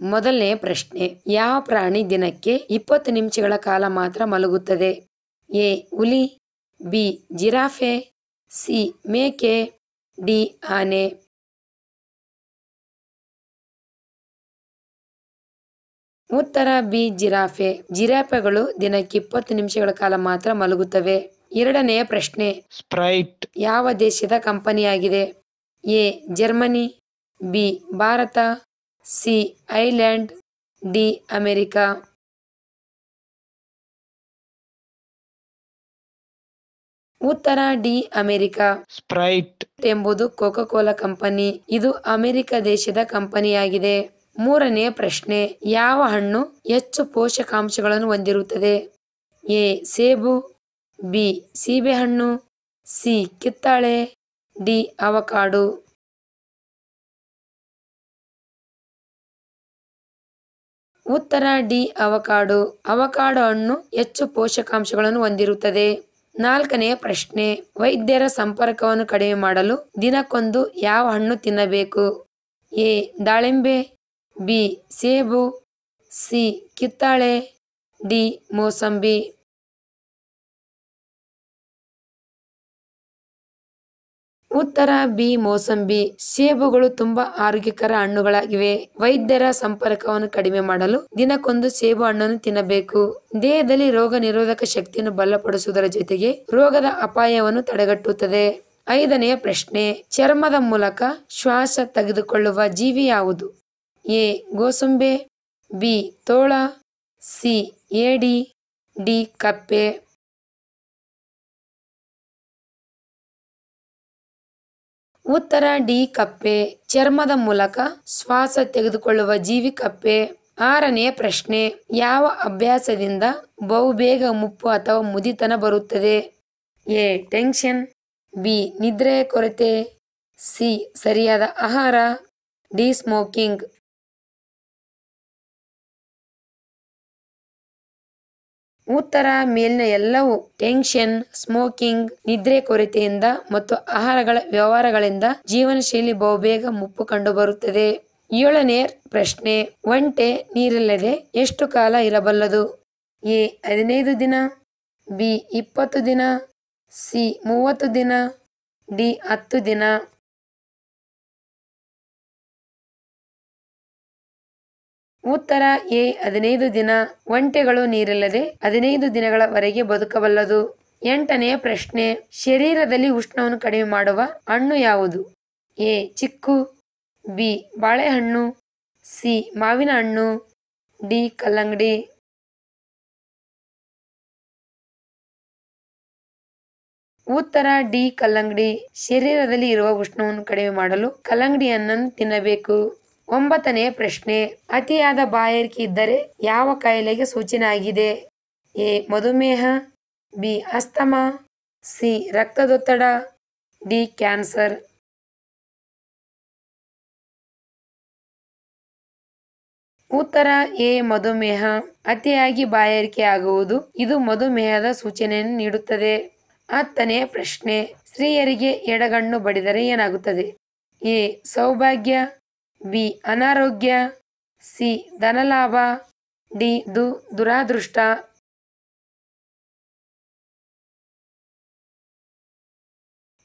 ಮೊದಲನೇ ಪ್ರಶ್ನೆ, ಯಾವ ಪ್ರಾಣಿ ದಿನಕ್ಕೆ 20 ನಿಮಿಷಗಳ ಕಾಲ ಮಾತ್ರ ಮಲಗುತ್ತದೆ? ಎ ಹುಲಿ, ಬಿ ಜಿರಾಫೆ, ಸಿ ಮೇಕೆ, ಡಿ ಆನೆ. ಉತ್ತರ ಬಿ ಜಿರಾಫೆ. ಜಿರಾಫೆಗಳು ದಿನಕ್ಕೆ 20 ನಿಮಿಷಗಳ ಕಾಲ ಮಾತ್ರ ಮಲಗುತ್ತವೆ. ಎರಡನೆಯ ಪ್ರಶ್ನೆ, ಸ್ಪ್ರೈಟ್ ಯಾವ ದೇಶದ ಕಂಪನಿಯಾಗಿದೆ? A Germany, B Bharat, C island, D America. ಉತ್ತರ ಡಿ ಅಮೆರಿಕ. ಸ್ಪ್ರೈಟ್ ಎಂಬುದು ಕೋಕಾ ಕೋಲಾ ಕಂಪನಿ. ಇದು ಅಮೆರಿಕ ದೇಶದ ಕಂಪನಿಯಾಗಿದೆ. ಮೂರನೆಯ ಪ್ರಶ್ನೆ, ಯಾವ ಹಣ್ಣು ಹೆಚ್ಚು ಪೋಷಕಾಂಶಗಳನ್ನು ಹೊಂದಿರುತ್ತದೆ? ಎ ಸೇಬು, ಬಿ ಸೀಬೆಹಣ್ಣು, ಸಿ ಕಿತ್ತಳೆ, ಡಿ ಅವಕಾಡೋ. ಉತ್ತರ ಡಿ ಅವಕಾಡೋ. ಅವಕಾಡೋ ಹಣ್ಣು ಹೆಚ್ಚು ಪೋಷಕಾಂಶಗಳನ್ನು ಹೊಂದಿರುತ್ತದೆ. ನಾಲ್ಕನೆಯ ಪ್ರಶ್ನೆ, ವೈದ್ಯರ ಸಂಪರ್ಕವನ್ನು ಕಡಿಮೆ ಮಾಡಲು ದಿನಕ್ಕೊಂದು ಯಾವ ಹಣ್ಣು ತಿನ್ನಬೇಕು? ಎ ದಾಳಿಂಬೆ, ಬಿ ಸೇಬು, ಸಿ ಕಿತ್ತಳೆ, ಡಿ ಮೋಸಂಬಿ. ಉತ್ತರ ಬಿ ಮೋಸಂಬಿ. ಸೇಬುಗಳು ತುಂಬಾ ಆರೋಗ್ಯಕರ ಹಣ್ಣುಗಳಾಗಿವೆ. ವೈದ್ಯರ ಸಂಪರ್ಕವನ್ನು ಕಡಿಮೆ ಮಾಡಲು ದಿನಕ್ಕೊಂದು ಸೇಬು ಹಣ್ಣನ್ನು ತಿನ್ನಬೇಕು. ದೇಹದಲ್ಲಿ ರೋಗ ನಿರೋಧಕ ಶಕ್ತಿಯನ್ನು ಬಲಪಡಿಸುವುದರ ಜೊತೆಗೆ ರೋಗದ ಅಪಾಯವನ್ನು ತಡೆಗಟ್ಟುತ್ತದೆ. ಐದನೆಯ ಪ್ರಶ್ನೆ, ಚರ್ಮದ ಮೂಲಕ ಶ್ವಾಸ ತೆಗೆದುಕೊಳ್ಳುವ ಜೀವಿ ಯಾವುದು? ಎ ಗೋಸುಂಬೆ, ಬಿ ತೋಳ, ಸಿ ಏಡಿ, ಡಿ ಕಪ್ಪೆ. ಉತ್ತರ ಡಿ ಕಪ್ಪೆ. ಚರ್ಮದ ಮೂಲಕ ಶ್ವಾಸ ತೆಗೆದುಕೊಳ್ಳುವ ಜೀವಿ ಕಪ್ಪೆ. ಆರನೆಯ ಪ್ರಶ್ನೆ, ಯಾವ ಅಭ್ಯಾಸದಿಂದ ಬಹುಬೇಗ ಮುಪ್ಪು ಅಥವಾ ಮುದಿತನ ಬರುತ್ತದೆ? ಎ ಟೆನ್ಷನ್, ಬಿ ನಿದ್ರೆಯ ಕೊರತೆ, ಸಿ ಸರಿಯಾದ ಆಹಾರ, ಡಿ ಸ್ಮೋಕಿಂಗ್. ಉತ್ತರ ಮೇಲಿನ ಎಲ್ಲವೂ. ಟೆನ್ಷನ್, ಸ್ಮೋಕಿಂಗ್, ನಿದ್ರೆ ಕೊರತೆಯಿಂದ ಮತ್ತು ಆಹಾರಗಳ ವ್ಯವಹಾರಗಳಿಂದ ಜೀವನ ಶೈಲಿ ಬಹುಬೇಗ ಮುಪ್ಪು ಕಂಡುಬರುತ್ತದೆ. ಏಳನೇ ಪ್ರಶ್ನೆ, ಒಂಟೆ ನೀರಿಲ್ಲದೆ ಎಷ್ಟು ಕಾಲ ಇರಬಲ್ಲದು? ಎ 15 ದಿನ, ಬಿ 20 ದಿನ, ಸಿ 30 ದಿನ, ಡಿ 10 ದಿನ. ಉತ್ತರ ಎ 15 ದಿನ. ಒಂಟೆಗಳು ನೀರಿಲ್ಲದೆ 15 ದಿನಗಳವರೆಗೆ ಬದುಕಬಲ್ಲದು. ಎಂಟನೆಯ ಪ್ರಶ್ನೆ, ಶರೀರದಲ್ಲಿ ಉಷ್ಣವನ್ನು ಕಡಿಮೆ ಮಾಡುವ ಹಣ್ಣು ಯಾವುದು? ಎ ಚಿಕ್ಕು, ಬಿ ಬಾಳೆಹಣ್ಣು, ಸಿ ಮಾವಿನ ಹಣ್ಣು, ಡಿ ಕಲ್ಲಂಗಡಿ. ಉತ್ತರ ಡಿ ಕಲ್ಲಂಗಡಿ. ಶರೀರದಲ್ಲಿ ಇರುವ ಉಷ್ಣವನ್ನು ಕಡಿಮೆ ಮಾಡಲು ಕಲ್ಲಂಗಡಿ ಹಣ್ಣನ್ನು ತಿನ್ನಬೇಕು. ಒಂಬತ್ತನೆಯ ಪ್ರಶ್ನೆ, ಅತಿಯಾದ ಬಾಯಾರಿಕೆ ಇದ್ದರೆ ಯಾವ ಕಾಯಿಲೆಗೆ ಸೂಚನೆ ಆಗಿದೆ? ಎ ಮಧುಮೇಹ, ಬಿ ಅಸ್ತಮಾ, ಸಿ ರಕ್ತದೊತ್ತಡ, ಡಿ ಕ್ಯಾನ್ಸರ್. ಉತ್ತರ ಎ ಮಧುಮೇಹ. ಅತಿಯಾಗಿ ಬಾಯಾರಿಕೆ ಆಗುವುದು ಇದು ಮಧುಮೇಹದ ಸೂಚನೆಯನ್ನು ನೀಡುತ್ತದೆ. ಹತ್ತನೆಯ ಪ್ರಶ್ನೆ, ಸ್ತ್ರೀಯರಿಗೆ ಎಡಗಣ್ಣು ಬಡಿದರೆ ಏನಾಗುತ್ತದೆ? ಎ ಸೌಭಾಗ್ಯ, ಬಿ ಅನಾರೋಗ್ಯ, ಸಿ ಧನಲಾಭ, ಡಿ ದುರಾದೃಷ್ಟ.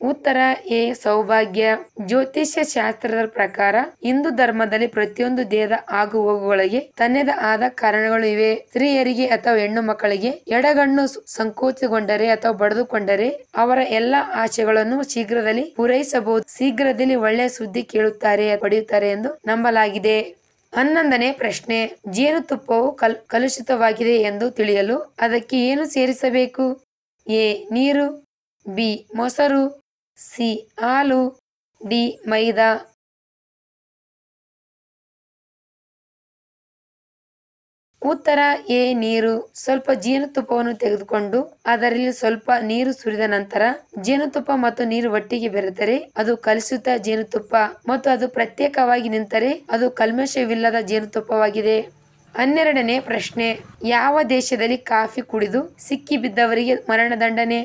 ಉತ್ತರ ಎ ಸೌಭಾಗ್ಯ. ಜ್ಯೋತಿಷ್ಯ ಶಾಸ್ತ್ರದ ಪ್ರಕಾರ ಹಿಂದೂ ಧರ್ಮದಲ್ಲಿ ಪ್ರತಿಯೊಂದು ದೇಹದ ಆಗು ಹೋಗುಗಳಿಗೆ ತನ್ನದೇ ಆದ ಕಾರಣಗಳು ಇವೆ. ಸ್ತ್ರೀಯರಿಗೆ ಅಥವಾ ಹೆಣ್ಣು ಮಕ್ಕಳಿಗೆ ಎಡಗಣ್ಣು ಸಂಕೋಚಗೊಂಡರೆ ಅಥವಾ ಬಡಿದುಕೊಂಡರೆ ಅವರ ಎಲ್ಲಾ ಆಶೆಗಳನ್ನು ಶೀಘ್ರದಲ್ಲಿ ಪೂರೈಸಬಹುದು. ಶೀಘ್ರದಲ್ಲಿ ಒಳ್ಳೆಯ ಸುದ್ದಿ ಕೇಳುತ್ತಾರೆ ಪಡೆಯುತ್ತಾರೆ ಎಂದು ನಂಬಲಾಗಿದೆ. 11ನೇ ಪ್ರಶ್ನೆ, ಜೇನುತುಪ್ಪವು ಕಲುಷಿತವಾಗಿದೆ ಎಂದು ತಿಳಿಯಲು ಅದಕ್ಕೆ ಏನು ಸೇರಿಸಬೇಕು? ಎ ನೀರು, ಬಿ ಮೊಸರು, ಸಿ ಹಾಲು, ಡಿ ಮೈದಾ. ಉತ್ತರ ಎ ನೀರು. ಸ್ವಲ್ಪ ಜೇನುತುಪ್ಪವನ್ನು ತೆಗೆದುಕೊಂಡು ಅದರಲ್ಲಿ ಸ್ವಲ್ಪ ನೀರು ಸುರಿದ ನಂತರ ಜೇನುತುಪ್ಪ ಮತ್ತು ನೀರು ಒಟ್ಟಿಗೆ ಬೆರೆತರೆ ಅದು ಕಲುಷಿತ ಜೇನುತುಪ್ಪ ಮತ್ತು ಅದು ಪ್ರತ್ಯೇಕವಾಗಿ ನಿಂತರೆ ಅದು ಕಲ್ಮಶವಿಲ್ಲದ ಜೇನುತುಪ್ಪವಾಗಿದೆ. 12ನೇ ಪ್ರಶ್ನೆ, ಯಾವ ದೇಶದಲ್ಲಿ ಕಾಫಿ ಕುಡಿದು ಸಿಕ್ಕಿ ಬಿದ್ದವರಿಗೆ ಮರಣದಂಡನೆ?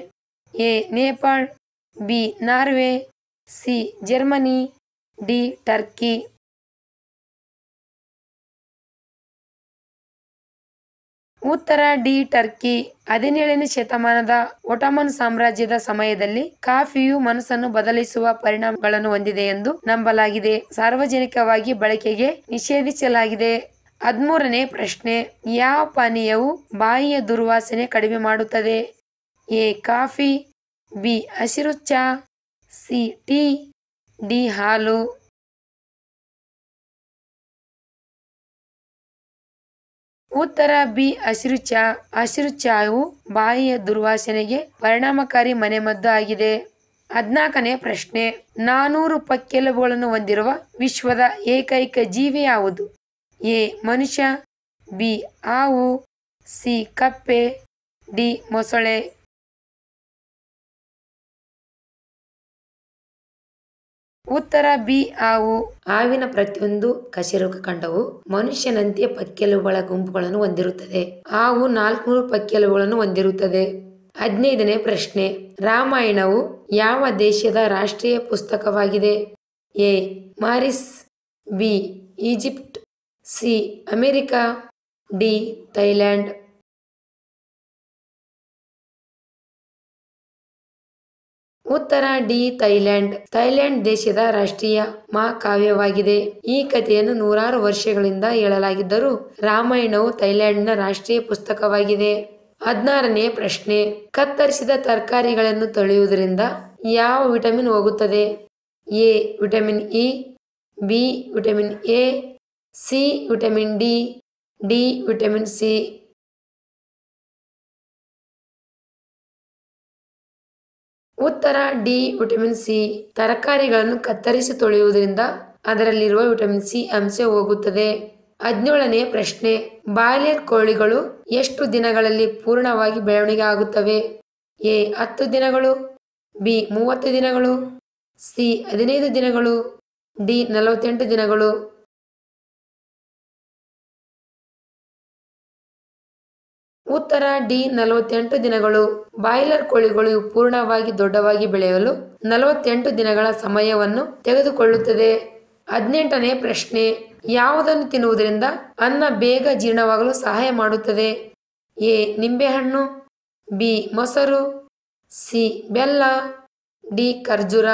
A Nepal, B Norway, C Germany, D Turkey. ಉತ್ತರ ಡಿ ಟರ್ಕಿ. 17ನೇ ಶತಮಾನದ ಒಟಮನ್ ಸಾಮ್ರಾಜ್ಯದ ಸಮಯದಲ್ಲಿ ಕಾಫಿಯು ಮನಸ್ಸನ್ನು ಬದಲಿಸುವ ಪರಿಣಾಮಗಳನ್ನು ಹೊಂದಿದೆ ಎಂದು ನಂಬಲಾಗಿದೆ. ಸಾರ್ವಜನಿಕವಾಗಿ ಬಳಕೆಗೆ ನಿಷೇಧಿಸಲಾಗಿದೆ. 13ನೇ ಪ್ರಶ್ನೆ. ಯಾವ ಪಾನೀಯವು ಬಾಯಿಯ ದುರ್ವಾಸನೆ ಕಡಿಮೆ ಮಾಡುತ್ತದೆ? ಎ ಕಾಫಿ, ಬಿ ಹಸಿರು ಚಹಾ, ಸಿ ಟೀ, ಡಿ ಹಾಲು. ಉತ್ತರ ಬಿ ಹಸಿರು ಚಹಾ. ಹಸಿರು ಚಹಾವು ಬಾಯಿಯ ದುರ್ವಾಸನೆಗೆ ಪರಿಣಾಮಕಾರಿ ಮನೆಮದ್ದು ಆಗಿದೆ. 14ನೇ ಪ್ರಶ್ನೆ. 400 ಪಕ್ಕೆಲುಬುಗಳನ್ನು ಹೊಂದಿರುವ ವಿಶ್ವದ ಏಕೈಕ ಜೀವಿ ಯಾವುದು? ಎ ಮನುಷ್ಯ, ಬಿ ಹಾವು, ಸಿ ಕಪ್ಪೆ, ಡಿ ಮೊಸಳೆ. ಉತ್ತರ ಬಿ ಹಾವು. ಹಾವಿನ ಪ್ರತಿಯೊಂದು ಕಶೇರುಕ ಖಂಡವು ಮನುಷ್ಯನಂತೆ ಪಕ್ಕೆಲುಬುಗಳ ಗುಂಪುಗಳನ್ನು ಹೊಂದಿರುತ್ತದೆ. ಹಾವು 400 ಪಕ್ಕೆಲುಬುಗಳನ್ನು ಹೊಂದಿರುತ್ತದೆ. 15ನೇ ಪ್ರಶ್ನೆ. ರಾಮಾಯಣವು ಯಾವ ದೇಶದ ರಾಷ್ಟ್ರೀಯ ಪುಸ್ತಕವಾಗಿದೆ? A Mauritius, B Egypt, C America, D Thailand. ಉತ್ತರ ಡಿ ಥೈಲ್ಯಾಂಡ್. ಥೈಲ್ಯಾಂಡ್ ದೇಶದ ರಾಷ್ಟ್ರೀಯ ಮಹಾಕಾವ್ಯವಾಗಿದೆ. ಈ ಕಥೆಯನ್ನು ನೂರಾರು ವರ್ಷಗಳಿಂದ ಹೇಳಲಾಗಿದ್ದರೂ ರಾಮಾಯಣವು ಥೈಲ್ಯಾಂಡ್ನ ರಾಷ್ಟ್ರೀಯ ಪುಸ್ತಕವಾಗಿದೆ. 16ನೇ ಪ್ರಶ್ನೆ. ಕತ್ತರಿಸಿದ ತರಕಾರಿಗಳನ್ನು ತೊಳೆಯುವುದರಿಂದ ಯಾವ ವಿಟಮಿನ್ ಹೋಗುತ್ತದೆ? A vitamin E, B vitamin A, C vitamin D, D vitamin C. ಉತ್ತರ ಡಿ ವಿಟಮಿನ್ ಸಿ. ತರಕಾರಿಗಳನ್ನು ಕತ್ತರಿಸಿ ತೊಳೆಯುವುದರಿಂದ ಅದರಲ್ಲಿರುವ ವಿಟಮಿನ್ ಸಿ ಅಂಶ ಹೋಗುತ್ತದೆ. 17ನೇ ಪ್ರಶ್ನೆ. ಬಾಯ್ಲರ್ ಕೋಳಿಗಳು ಎಷ್ಟು ದಿನಗಳಲ್ಲಿ ಪೂರ್ಣವಾಗಿ ಬೆಳವಣಿಗೆ ಆಗುತ್ತವೆ? ಎ 10 ದಿನಗಳು, ಬಿ 30 ದಿನಗಳು, ಸಿ 15 ದಿನಗಳು, ಡಿ 48 ದಿನಗಳು. ಉತ್ತರ ಡಿ 48 ದಿನಗಳು. ಬಾಯ್ಲರ್ ಕೋಳಿಗಳು ಪೂರ್ಣವಾಗಿ ದೊಡ್ಡವಾಗಿ ಬೆಳೆಯಲು 48 ದಿನಗಳ ಸಮಯವನ್ನು ತೆಗೆದುಕೊಳ್ಳುತ್ತದೆ. 18ನೇ ಪ್ರಶ್ನೆ. ಯಾವುದನ್ನು ತಿನ್ನುವುದರಿಂದ ಅನ್ನ ಬೇಗ ಜೀರ್ಣವಾಗಲು ಸಹಾಯ ಮಾಡುತ್ತದೆ? ಎ ನಿಂಬೆಹಣ್ಣು, ಬಿ ಮೊಸರು, ಸಿ ಬೆಲ್ಲ, ಡಿ ಖರ್ಜೂರ.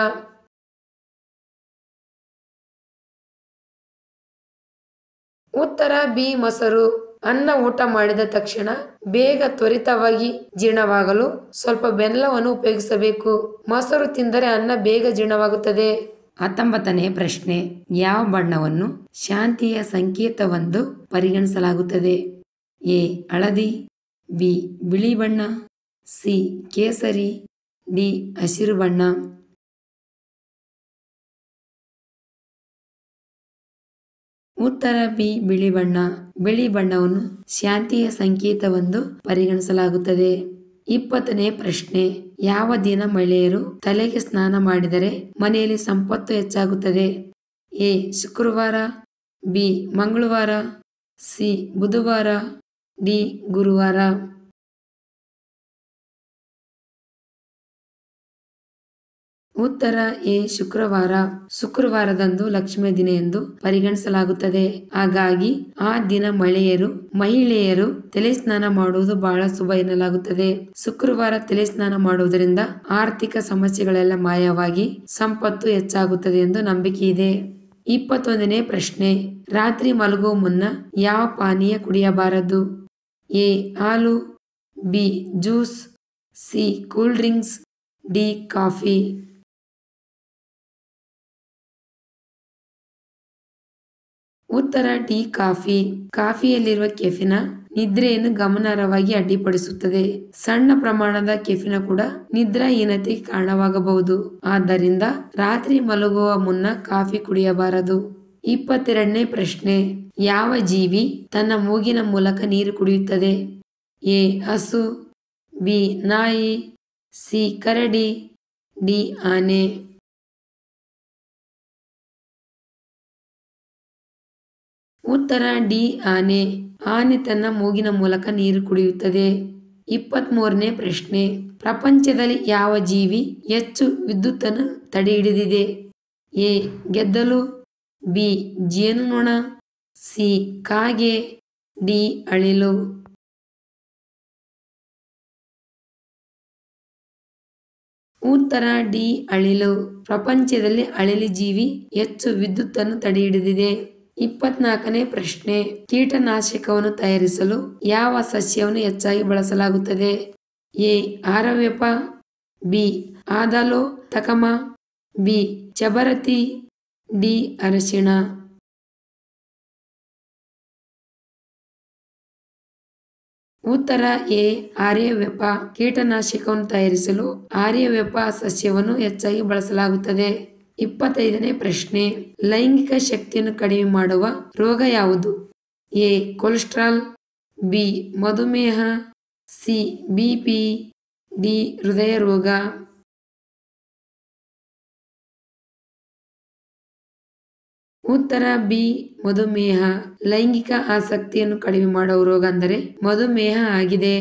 ಉತ್ತರ ಬಿ ಮೊಸರು. ಅನ್ನ ಊಟ ಮಾಡಿದ ತಕ್ಷಣ ಬೇಗ ತ್ವರಿತವಾಗಿ ಜೀರ್ಣವಾಗಲು ಸ್ವಲ್ಪ ಬೆಲ್ಲವನ್ನು ಉಪಯೋಗಿಸಬೇಕು. ಮೊಸರು ತಿಂದರೆ ಅನ್ನ ಬೇಗ ಜೀರ್ಣವಾಗುತ್ತದೆ. 19ನೇ ಪ್ರಶ್ನೆ. ಯಾವ ಬಣ್ಣವನ್ನು ಶಾಂತಿಯ ಸಂಕೇತವೆಂದು ಪರಿಗಣಿಸಲಾಗುತ್ತದೆ? ಎ ಹಳದಿ, ಬಿ ಬಿಳಿ ಬಣ್ಣ, ಸಿ ಕೇಸರಿ, ಡಿ ಹಸಿರು ಬಣ್ಣ. ಉತ್ತರ ಬಿ ಬಿಳಿ ಬಣ್ಣ. ಬಿಳಿ ಬಣ್ಣವನ್ನು ಶಾಂತಿಯ ಸಂಕೇತವೆಂದು ಪರಿಗಣಿಸಲಾಗುತ್ತದೆ. 20ನೇ ಪ್ರಶ್ನೆ. ಯಾವ ದಿನ ಮಹಿಳೆಯರು ತಲೆಗೆ ಸ್ನಾನ ಮಾಡಿದರೆ ಮನೆಯಲ್ಲಿ ಸಂಪತ್ತು ಹೆಚ್ಚಾಗುತ್ತದೆ? ಎ ಶುಕ್ರವಾರ, ಬಿ ಮಂಗಳವಾರ, ಸಿ ಬುಧವಾರ, ಡಿ ಗುರುವಾರ. ಉತ್ತರ ಎ ಶುಕ್ರವಾರ. ಶುಕ್ರವಾರದಂದು ಲಕ್ಷ್ಮಿಯ ದಿನ ಎಂದು ಪರಿಗಣಿಸಲಾಗುತ್ತದೆ. ಹಾಗಾಗಿ ಆ ದಿನ ಮಹಿಳೆಯರು ತಲೆ ಸ್ನಾನ ಮಾಡುವುದು ಬಹಳ ಶುಭ ಎನ್ನಲಾಗುತ್ತದೆ. ಶುಕ್ರವಾರ ತಲೆ ಸ್ನಾನ ಮಾಡುವುದರಿಂದ ಆರ್ಥಿಕ ಸಮಸ್ಯೆಗಳೆಲ್ಲ ಮಾಯವಾಗಿ ಸಂಪತ್ತು ಹೆಚ್ಚಾಗುತ್ತದೆ ಎಂದು ನಂಬಿಕೆ ಇದೆ. 21ನೇ ಪ್ರಶ್ನೆ. ರಾತ್ರಿ ಮಲಗುವ ಮುನ್ನ ಯಾವ ಪಾನೀಯ ಕುಡಿಯಬಾರದು? ಎ ಹಾಲು, B juice, C cool drinks, D coffee. ಉತ್ತರ ಡಿ ಕಾಫಿ. ಕಾಫಿಯಲ್ಲಿರುವ ಕೆಫಿನ ನಿದ್ರೆಯನ್ನು ಗಮನಾರ್ಹವಾಗಿ ಅಡ್ಡಿಪಡಿಸುತ್ತದೆ. ಸಣ್ಣ ಪ್ರಮಾಣದ ಕೆಫಿನ ಕೂಡ ನಿದ್ರಾಹೀನತೆಗೆ ಕಾರಣವಾಗಬಹುದು. ಆದ್ದರಿಂದ ರಾತ್ರಿ ಮಲಗುವ ಮುನ್ನ ಕಾಫಿ ಕುಡಿಯಬಾರದು. 22ನೇ ಪ್ರಶ್ನೆ. ಯಾವ ಜೀವಿ ತನ್ನ ಮೂಗಿನ ಮೂಲಕ ನೀರು ಕುಡಿಯುತ್ತದೆ? ಎ ಹಸು, ಬಿ ನಾಯಿ, ಸಿ ಕರಡಿ, ಡಿ ಆನೆ. ಉತ್ತರ ಡಿ ಆನೆ. ಆನೆ ತನ್ನ ಮೂಗಿನ ಮೂಲಕ ನೀರು ಕುಡಿಯುತ್ತದೆ. 23ನೇ ಪ್ರಶ್ನೆ. ಪ್ರಪಂಚದಲ್ಲಿ ಯಾವ ಜೀವಿ ಹೆಚ್ಚು ವಿದ್ಯುತ್ತನ್ನು ತಡೆ ಹಿಡಿದಿದೆ? ಎ ಗೆದ್ದಲು, ಬಿ ಜೇನುನೊಣ, ಸಿ ಕಾಗೆ, ಡಿ ಅಳಿಲು. ಉತ್ತರ ಡಿ ಅಳಿಲು. ಪ್ರಪಂಚದಲ್ಲಿ ಅಳಿಲು ಜೀವಿ ಹೆಚ್ಚು ವಿದ್ಯುತ್ತನ್ನು ತಡೆಹಿಡಿದಿದೆ. 24ನೇ ಪ್ರಶ್ನೆ. ಕೀಟನಾಶಕವನ್ನು ತಯಾರಿಸಲು ಯಾವ ಸಸ್ಯವನ್ನು ಹೆಚ್ಚಾಗಿ ಬಳಸಲಾಗುತ್ತದೆ? ಎ ಆರವ್ಯಪ, ಬಿ ಆದಲೋ ತಕಮ, ಬಿ ಚಬರತಿ, ಡಿ ಅರಶಿಣ. ಉತ್ತರ ಎ ಆರ್ಯವ್ಯಪ. ಕೀಟನಾಶಕವನ್ನು ತಯಾರಿಸಲು ಆರ್ಯವ್ಯಪ ಸಸ್ಯವನ್ನು ಹೆಚ್ಚಾಗಿ ಬಳಸಲಾಗುತ್ತದೆ. 25ನೇ ಪ್ರಶ್ನೆ. ಲೈಂಗಿಕ ಶಕ್ತಿಯನ್ನು ಕಡಿಮೆ ಮಾಡುವ ರೋಗ ಯಾವುದು? ಎ ಕೊಲೆಸ್ಟ್ರಾಲ್, ಬಿ ಮಧುಮೇಹ, ಸಿ ಬಿಪಿ, ಡಿ ಹೃದಯ ರೋಗ. ಉತ್ತರ ಬಿ ಮಧುಮೇಹ. ಲೈಂಗಿಕ ಆಸಕ್ತಿಯನ್ನು ಕಡಿಮೆ ಮಾಡುವ ರೋಗ ಅಂದರೆ ಮಧುಮೇಹ ಆಗಿದೆ.